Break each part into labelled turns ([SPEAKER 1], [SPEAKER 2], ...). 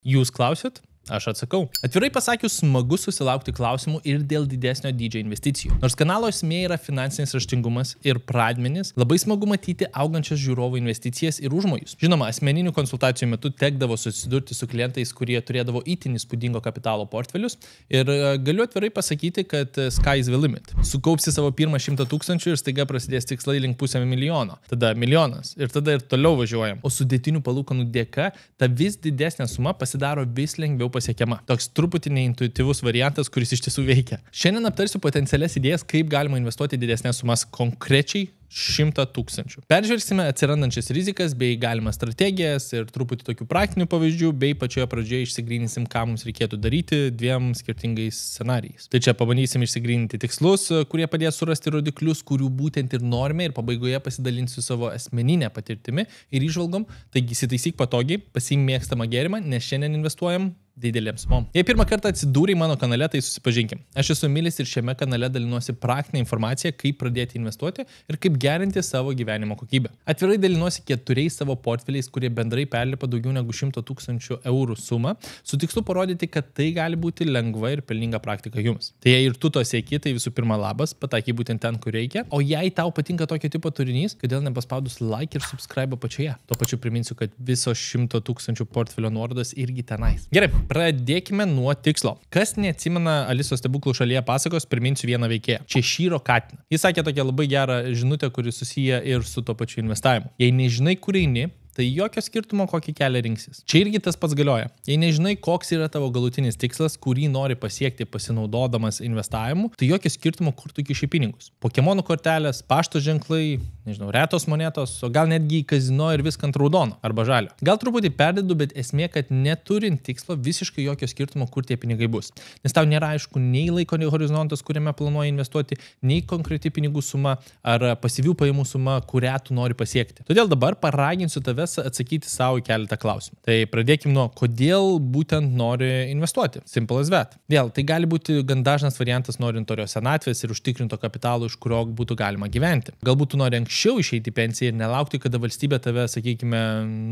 [SPEAKER 1] Jūs klausit? Aš atsakau. Atvirai pasakius, smagu susilaukti klausimų ir dėl didesnio dydžio investicijų. Nors kanalo esmė yra finansinis raštingumas ir pradmenys, labai smagu matyti augančias žiūrovų investicijas ir užmojus. Žinoma, asmeninių konsultacijų metu tekdavo susidurti su klientais, kurie turėdavo itin įspūdingo kapitalo portfelius ir galiu atvirai pasakyti, kad sky is the limit. Sukaupsi savo pirmą 100 000 ir staiga prasidės tikslai link $500 000, tada milijonas ir tada ir toliau važiuojam. O sudėtinių palūkanų dėka ta vis didesnė suma pasidaro vis lengviau pasiekiama. Toks truputį neintuityvus variantas, kuris iš tiesų veikia. Šiandien aptarsiu potencialias idėjas, kaip galima investuoti didesnės sumas, konkrečiai 100 000. Peržvelgsime atsirandančias rizikas bei galimas strategijas ir truputį tokių praktinių pavyzdžių, bei pačioje pradžioje išsigryninsim, ką mums reikėtų daryti dviem skirtingais scenarijais. Tai čia pabandysim išsigryninti tikslus, kurie padės surasti rodiklius, kurių būtent ir norime, ir pabaigoje pasidalinsiu savo asmeninę patirtimi ir įžvalgom. Taigi įsitaisyk patogiai, pasiimk mėgstamą gėrimą, nes šiandien investuojam didelėms sumom. Jei pirmą kartą atsidūrei mano kanale, tai susipažinkim. Aš esu Emilis ir šiame kanale dalinuosi praktinę informaciją, kaip pradėti investuoti ir kaip gerinti savo gyvenimo kokybę. Atvirai dalinuosi 4 savo portfeliais, kurie bendrai perlipa daugiau negu 100 000 eurų sumą, su tikslu parodyti, kad tai gali būti lengva ir pelninga praktika jums. Tai jei ir tu to sieki, tai visų pirma labas, pataikai būtent ten, kur reikia. O jei tau patinka tokio tipo turinys, kodėl nepaspaudus like ir subscribe apačioje? Tuo pačiu priminsiu, kad visos 100 000 portfelio nuorodos irgi tenais. Gerai. Pradėkime nuo tikslo. Kas neatsimena Alisos stebuklų šalyje pasakos, priminsiu vieną veikėją. Češyro katiną. Jis sakė tokią labai gerą žinutę, kuri susiję ir su to pačiu investavimu. Jei nežinai, kur eini, tai jokio skirtumo, kokį kelią rinksis. Čia irgi tas pats galioja. Jei nežinai, koks yra tavo galutinis tikslas, kurį nori pasiekti pasinaudodamas investavimu, tai jokio skirtumo, kur tu kiši pinigus. Pokemonų kortelės, pašto ženklai, nežinau, retos monetos, o gal netgi į kazino ir viską ant raudono arba žalio. Gal truputį perdedu, bet esmė, kad neturint tikslo visiškai jokio skirtumo, kur tie pinigai bus. Nes tau nėra aišku nei laiko horizontas, kuriame planuoji investuoti, nei konkreti pinigų suma ar pasyvių pajamų suma, kurią tu nori pasiekti. Todėl dabar paraginsiu tave atsakyti savo į keletą klausimų. Tai pradėkim nuo, kodėl būtent nori investuoti. Simple as that. Vėl, tai gali būti gan dažnas variantas norint orios senatvės ir užtikrinto kapitalo, iš kurio būtų galima gyventi. Galbūt tu nori anksčiau išeiti į pensiją ir nelaukti, kada valstybė tave, sakykime,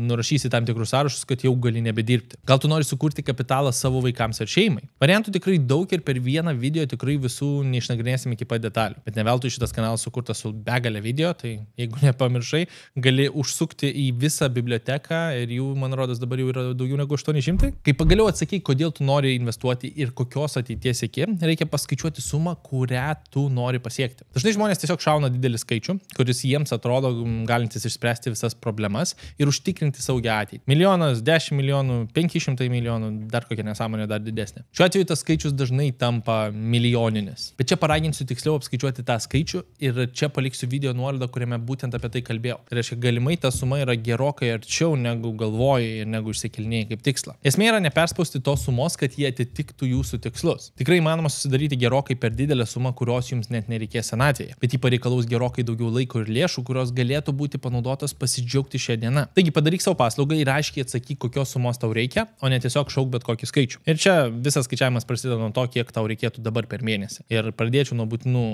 [SPEAKER 1] nurašys į tam tikrus sąrašus, kad jau gali nebedirbti. Gal tu nori sukurti kapitalą savo vaikams ar šeimai. Variantų tikrai daug ir per vieną video tikrai visų neišnagrinėsim iki pat detalių. Bet ne veltui šitas kanalas sukurtas su begalė video, tai jeigu nepamiršai, gali užsukti į visą biblioteką ir jų, man rodos, dabar jau yra daugiau negu 800. Kai pagaliau atsakai, kodėl tu nori investuoti ir kokios ateities sieki, reikia paskaičiuoti sumą, kurią tu nori pasiekti. Dažnai žmonės tiesiog šauna didelį skaičių, kuris jiems atrodo galintis išspręsti visas problemas ir užtikrinti saugią ateitį. 1 milijonas, 10 milijonų, 500 milijonų, dar kokia nesąmonė dar didesnė. Šiuo atveju tas skaičius dažnai tampa milijoninis. Bet čia paraginsiu tiksliau apskaičiuoti tą skaičių ir čia paliksiu video nuorodą, kuriame būtent apie tai kalbėjau. Tai reiškia, galimai ta suma yra gerokai arčiau negu galvojai ir negu išsikelnėjai kaip tikslą. Esmė yra neperspausti tos sumos, kad jie atitiktų jūsų tikslus. Tikrai įmanoma susidaryti gerokai per didelę sumą, kurios jums net nereikės senatvėje, bet ji pareikalaus gerokai daugiau laiko ir lėšų, kurios galėtų būti panaudotos pasidžiaugti šią dieną. Taigi padaryk savo paslaugą ir aiškiai atsakyk, kokios sumos tau reikia, o ne tiesiog šauk bet kokį skaičių. Ir čia visas skaičiavimas prasideda nuo to, kiek tau reikėtų dabar per mėnesį. Ir pradėčiau nuo būtinų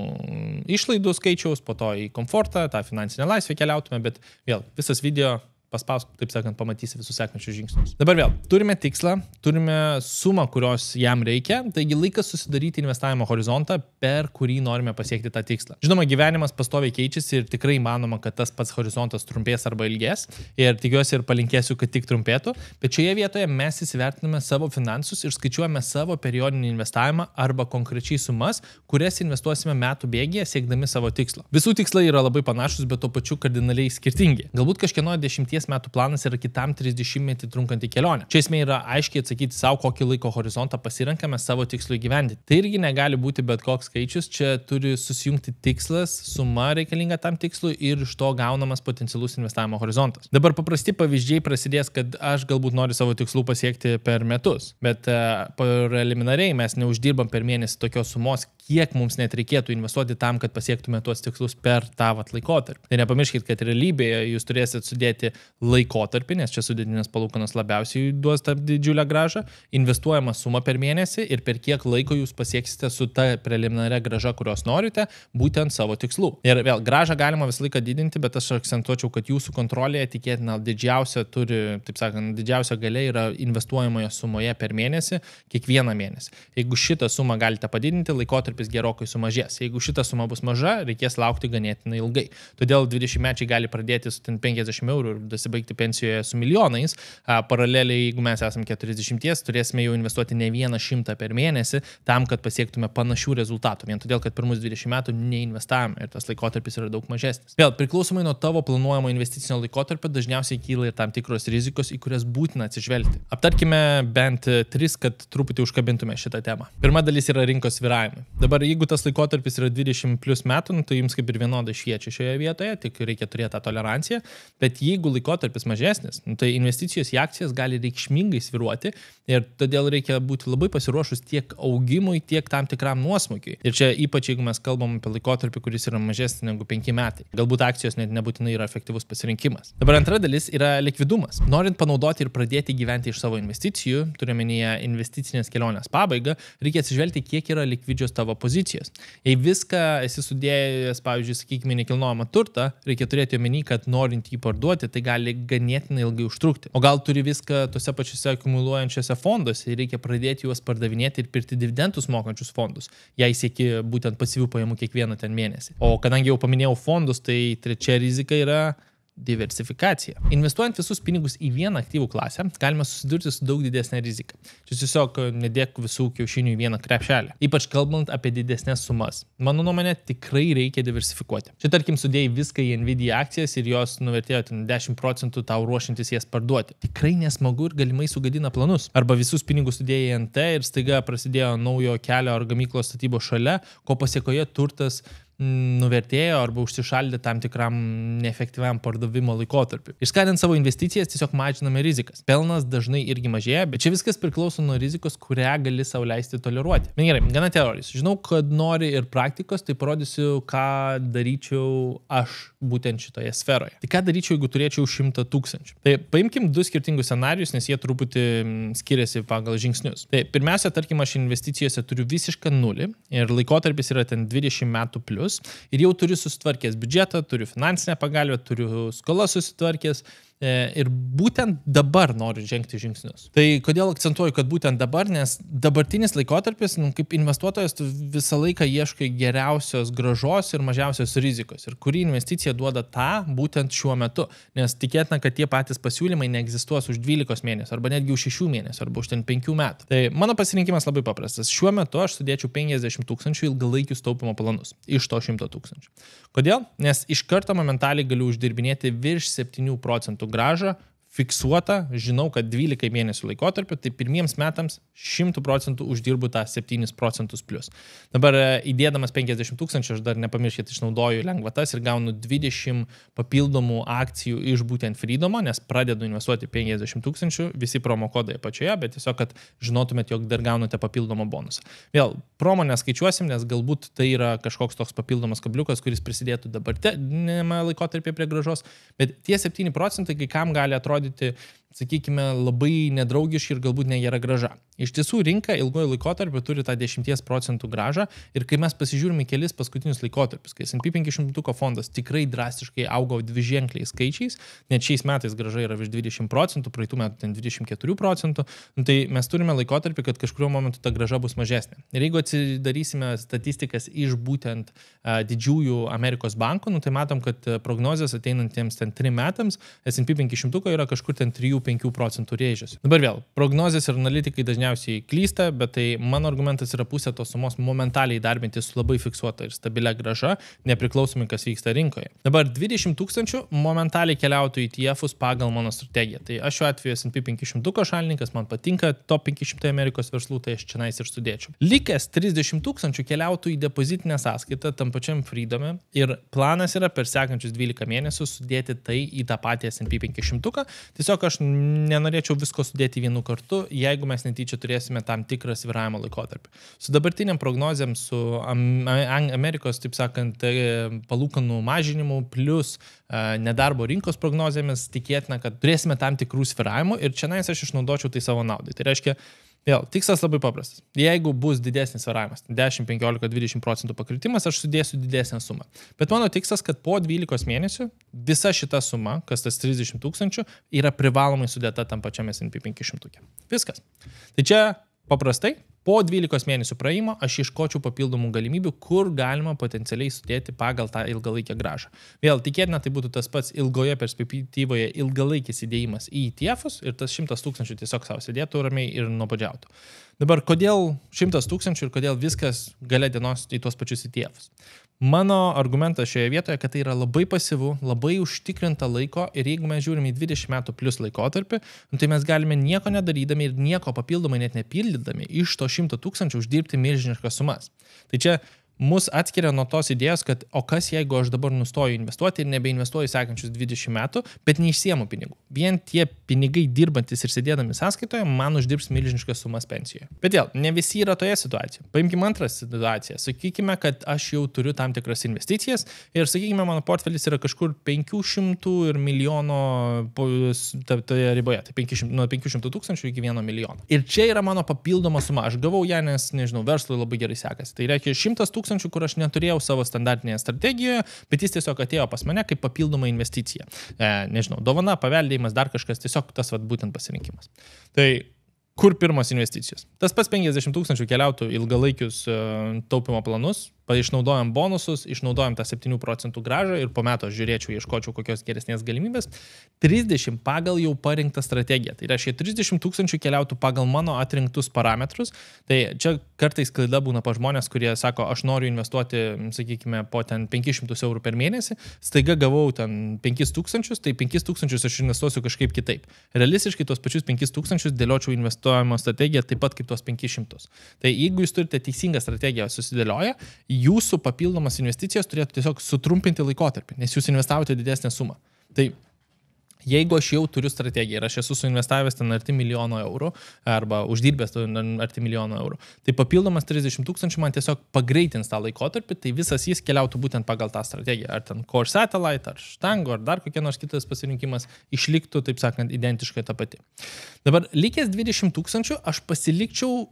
[SPEAKER 1] išlaidų skaičiaus, po to į komfortą, tą finansinę laisvę keliautume, bet vėl visas video paspausk, taip sakant, pamatysi visus sekančius žingsnius. Dabar vėl, turime tikslą, turime sumą, kurios jam reikia, taigi laikas susidaryti investavimo horizontą, per kurį norime pasiekti tą tikslą. Žinoma, gyvenimas pastoviai keičiasi ir tikrai manoma, kad tas pats horizontas trumpės arba ilgės ir tikiuosi ir palinkėsiu, kad tik trumpėtų, bet šioje vietoje mes įsivertiname savo finansus ir skaičiuojame savo periodinį investavimą arba konkrečiai sumas, kurias investuosime metų bėgyje siekdami savo tikslo. Visų tikslai yra labai panašus, bet tuo pačiu kardinaliai skirtingi. Galbūt kažkieno 10 metų planas yra kitam 30-metį trunkantį kelionę. Čia esmė yra aiškiai atsakyti savo, kokį laiko horizontą pasirenkame savo tikslui įgyvendinti. Tai irgi negali būti bet koks skaičius, čia turi susijungti tikslas, suma reikalinga tam tikslui ir iš to gaunamas potencialus investavimo horizontas. Dabar paprasti pavyzdžiai prasidės, kad aš galbūt noriu savo tikslų pasiekti per metus, bet preliminariai mes neuždirbam per mėnesį tokios sumos, kiek mums net reikėtų investuoti tam, kad pasiektume tuos tikslus per tą laikotarpį. Tai nepamirškit, kad realybėje jūs turėsit sudėti laikotarpį, nes čia sudėtinės palūkanos labiausiai duos tą didžiulę grąžą, investuojama suma per mėnesį ir per kiek laiko jūs pasieksite su ta preliminaria grąža, kurios norite, būtent savo tikslų. Ir vėl, grąžą galima visą laiką didinti, bet aš akcentuočiau, kad jūsų kontrolėje tikėtina didžiausia didžiausia galia yra investuojamoje sumoje per mėnesį, kiekvieną mėnesį. Jeigu šitą sumą galite padidinti, laikotarpis gerokai sumažės. Jeigu šita suma bus maža, reikės laukti ganėtinai ilgai. Todėl 20-mečiai gali pradėti su 50 eurų ir dasibaigti pensijoje su milijonais. Paraleliai, jeigu mes esame 40, turėsime jau investuoti ne 100 per mėnesį tam, kad pasiektume panašių rezultatų. Vien todėl, kad pirmus 20 metų neinvestavome ir tas laikotarpis yra daug mažesnis. Vėl, priklausomai nuo tavo planuojamo investicinio laikotarpio dažniausiai kyla ir tam tikros rizikos, į kurias būtina atsižvelgti. Aptarkime bent 3, kad truputį užkabintume šitą temą. Pirma dalis yra rinkos svyravimai. Dabar, jeigu tas laikotarpis yra 20+ metų, tai jums kaip ir vienodai šviečia šioje vietoje, tik reikia turėti tą toleranciją, bet jeigu laikotarpis mažesnis, tai investicijos į akcijas gali reikšmingai svyruoti ir todėl reikia būti labai pasiruošus tiek augimui, tiek tam tikram nuosmukiui. Ir čia ypač, jeigu mes kalbam apie laikotarpį, kuris yra mažesnis negu 5 metai. Galbūt akcijos net nebūtinai yra efektyvus pasirinkimas. Dabar antra dalis yra likvidumas. Norint panaudoti ir pradėti gyventi iš savo investicijų, turiuomenyje investicinės kelionės pabaigą, reikia atsižvelgti, kiek yra likvidžios tavo pozicijos. Jei viską esi sudėjęs, pavyzdžiui, sakykime, nekilnojamą turtą, reikia turėti omeny, kad norint jį parduoti, tai gali ganėtinai ilgai užtrukti. O gal turi viską tose pačiose akumuliuojančiose fonduose ir reikia pradėti juos pardavinėti ir pirkti dividendus mokančius fondus, jei sieki būtent pasyvių pajamų kiekvieną ten mėnesį. O kadangi jau paminėjau fondus, tai trečia rizika yra diversifikacija. Investuojant visus pinigus į vieną aktyvų klasę, galime susidurti su daug didesnė rizika. Čia tiesiog nedėk visų kiaušinių į vieną krepšelį. Ypač kalbant apie didesnės sumas. Mano nuomonė, tikrai reikia diversifikuoti. Čia tarkim sudėjai viską į Nvidia akcijas ir jos nuvertėjo 10% tau ruošintis jas parduoti. Tikrai nesmagu ir galimai sugadina planus. Arba visus pinigus sudėjai į NT ir staiga prasidėjo naujo kelio ar gamyklos statybos šalia, ko pasiekoje turtas nuvertėjo arba užsišaldė tam tikram neefektyviam pardavimo laikotarpiu. Išskaidant savo investicijas, tiesiog mažiname rizikas. Pelnas dažnai irgi mažėja, bet čia viskas priklauso nuo rizikos, kurią gali sau leisti toleruoti. Bet gerai, gana teorijos. Žinau, kad nori ir praktikos, tai parodysiu, ką daryčiau aš būtent šitoje sferoje. Tai ką daryčiau, jeigu turėčiau 100 000? Tai paimkim 2 skirtingus scenarius, nes jie truputį skiriasi pagal žingsnius. Tai pirmiausia, tarkim, aš investicijose turiu visišką nulį ir laikotarpis yra ten 20 metų plus. Ir jau turiu susitvarkęs biudžetą, turiu finansinę pagalbę, turiu skolą susitvarkęs ir būtent dabar noriu žengti žingsnius. Tai kodėl akcentuoju, kad būtent dabar, nes dabartinis laikotarpis, kaip investuotojas, tu visą laiką ieškai geriausios grąžos ir mažiausios rizikos. Ir kuri investicija duoda tą būtent šiuo metu. Nes tikėtina, kad tie patys pasiūlymai neegzistuos už 12 mėnesių, arba netgi už 6 mėnesių, arba už 5 metų. Tai mano pasirinkimas labai paprastas. Šiuo metu aš sudėčiau 50 000 ilgalaikius taupimo planus iš to 100 000. Kodėl? Nes iš karto momentaliai galiu uždirbinėti virš 7% grąžą, fiksuota, žinau, kad 12 mėnesių laikotarpio, tai pirmiems metams 100% uždirbu tą 7% plus. Dabar įdėdamas 50 000, aš dar nepamirškit, išnaudoju lengvatas ir gaunu 20 papildomų akcijų iš būtent Freedomo, nes pradedu investuoti 50 000, visi promo kodai apačioje, bet tiesiog, kad žinotumėt, jog dar gaunate papildomą bonusą. Vėl, promo neskaičiuosim, nes galbūt tai yra kažkoks toks papildomas kabliukas, kuris prisidėtų dabartiniame laikotarpyje prie grąžos, bet tie 7% kai kam gali atrodyti, sakykime, labai nedraugiški ir galbūt negera grąža. Iš tiesų, rinka ilgojo laikotarpio turi tą 10% grąžą ir kai mes pasižiūrime kelis paskutinius laikotarpius, kai S&P 500 fondas tikrai drastiškai augo dviženkliais skaičiais, net šiais metais grąža yra virš 20%, praeitų metų ten 24%, tai mes turime laikotarpį, kad kažkurio momentu ta grąža bus mažesnė. Ir jeigu atsidarysime statistikas iš būtent didžiųjų Amerikos bankų, tai matom, kad prognozės ateinantiems ten 3 metams S&P 500 yra kažkur ten 3-5% rėžiuose. Dabar vėl, prognozės ir analitikai dažniausiai klysta, bet tai mano argumentas yra pusė tos sumos momentaliai darbinti su labai fiksuota ir stabilia grąža, nepriklausomai kas vyksta rinkoje. Dabar 20 000 momentaliai keliautų į ETF-us pagal mano strategiją. Tai aš šiuo atveju S&P 500 šalininkas, man patinka top 500 Amerikos verslų, tai aš čionais ir sudėčiau. Likęs 30 000 keliautų į depozitinę sąskaitą tam pačiam Freedome ir planas yra per sekančius 12 mėnesių sudėti tai į tą patį S&P 500. Tiesiog aš nenorėčiau visko sudėti vienu kartu, jeigu mes netyčia turėsime tam tikrą svyravimo laikotarpį. Su dabartiniam prognozėm, su Amerikos, taip sakant, palūkanų mažinimu plus nedarbo rinkos prognozėmis tikėtina, kad turėsime tam tikrų svyravimų ir čia aš išnaudočiau tai savo naudai. Tai reiškia, vėl, tikslas labai paprastas. Jeigu bus didesnis svyravimas, 10, 15, 20% pakritimas, aš sudėsiu didesnę sumą. Bet mano tikslas, kad po 12 mėnesių visa šita suma, kas tas 30 000, yra privalomai sudėta tam pačiam S&P 500. Viskas. Tai čia paprastai, po 12 mėnesių praėjimo aš ieškočiau papildomų galimybių, kur galima potencialiai sudėti pagal tą ilgalaikę grąžą. Vėl, tikėtina, tai būtų tas pats ilgoje perspektyvoje ilgalaikis įdėjimas į ETF-us ir tas 100 000 tiesiog savo sėdėtų ramiai ir nuobodžiautų. Dabar, kodėl 100 000 ir kodėl viskas gale dienos į tuos pačius ETF-us? Mano argumentas šioje vietoje, kad tai yra labai pasyvu, labai užtikrinta laiko ir jeigu mes žiūrime į 20 metų plus laikotarpį, tai mes galime nieko nedarydami ir nieko papildomai net nepildydami iš to 100 000 uždirbti milžiniškas sumas. Tai čia mus atskiria nuo tos idėjos, kad o kas jeigu aš dabar nustoju investuoti ir nebeinvestuoju sekančius 20 metų, bet neišsiemu pinigų. Vien tie pinigai dirbantis ir sėdėdami sąskaitoje man uždirbs milžiniškas sumas pensijoje. Bet vėl, ne visi yra toje situacijoje. Paimkime antrą situaciją. Sakykime, kad aš jau turiu tam tikras investicijas ir sakykime, mano portfelis yra kažkur 500 ir milijono toje riboje. Tai 500, nuo 500 000 iki 1 milijono. Ir čia yra mano papildoma suma. Aš gavau ją, nes, nežinau, verslui labai gerai sekasi. Tai reikia 100 000, kur aš neturėjau savo standartinėje strategijoje, bet jis tiesiog atėjo pas mane kaip papildoma investicija. Nežinau, dovana, paveldėjimas, dar kažkas, tiesiog tas būtent pasirinkimas. Tai kur pirmos investicijos? Tas pats 50 000 keliautų ilgalaikius taupimo planus, išnaudojam bonusus, išnaudojam tą 7% grąžą ir po metų aš žiūrėčiau, ieškočiau kokios geresnės galimybės. 30 pagal jau parinktą strategiją. Tai reiškia 30 000 keliautų pagal mano atrinktus parametrus. Tai čia kartais klaida būna pa žmonės, kurie sako, aš noriu investuoti, sakykime, po ten 500 eurų per mėnesį, staiga gavau ten 5000, tai 5000 aš investuosiu kažkaip kitaip. Realistiškai tos pačius 5000 dėliočiau investuojimo strategiją taip pat kaip tos 500. Tai jeigu jūs turite teisingą strategiją susidėlioję, jūsų papildomas investicijos turėtų tiesiog sutrumpinti laikotarpį, nes jūs investavote didesnę sumą. Tai jeigu aš jau turiu strategiją ir aš esu suinvestavęs ten arti milijono eurų arba uždirbęs arti milijono eurų, tai papildomas 30 000 man tiesiog pagreitins tą laikotarpį, tai visas jis keliautų būtent pagal tą strategiją. Ar ten Core Satellite, ar Štango, ar dar kokie nors kitas pasirinkimas išliktų, taip sakant, identiškai ta pati. Dabar likęs 20 000 aš pasilikčiau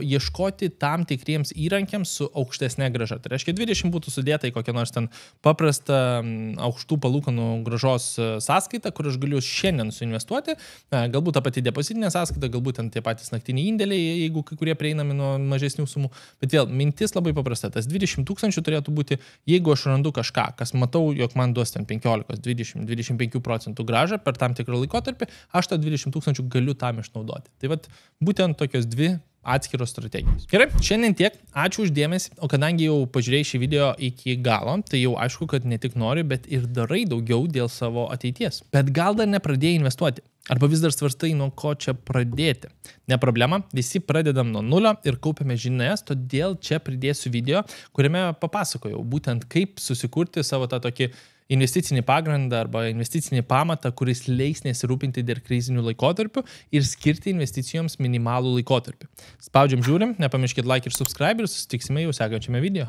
[SPEAKER 1] ieškoti tam tikriems įrankiams su aukštesnė grąža. Tai reiškia 20 būtų sudėta į kokią nors ten paprastą aukštų palūkanų grąžos sąskaitą, kur aš galiu šiandien suinvestuoti, galbūt tą patį depozitinę sąskaitą, galbūt tie patys naktiniai indėliai, jeigu kai kurie prieinami nuo mažesnių sumų. Bet vėl, mintis labai paprasta. Tas 20 000 turėtų būti, jeigu aš randu kažką, kas matau, jog man duos ten 15, 20, 25% grąžą per tam tikrą laikotarpį, aš tą 20 000 galiu tam išnaudoti. Tai būtent tokios dvi atskiros strategijos. Gerai, šiandien tiek. Ačiū už dėmesį. O kadangi jau pažiūrėjai šį video iki galo, tai jau aišku, kad ne tik nori, bet ir darai daugiau dėl savo ateities. Bet gal dar nepradėjai investuoti? Arba vis dar svarstai, nuo ko čia pradėti? Ne problema, visi pradedam nuo nulio ir kaupiame žinias, todėl čia pridėsiu video, kuriame papasakojau būtent kaip susikurti savo tą tokį investicinį pagrindą arba investicinį pamatą, kuris leis nesirūpinti dėl krizinių laikotarpių ir skirti investicijoms minimalų laikotarpį. Spaudžiam, žiūrim, nepamirškit like ir subscribe ir susitiksime jau sekančiame video.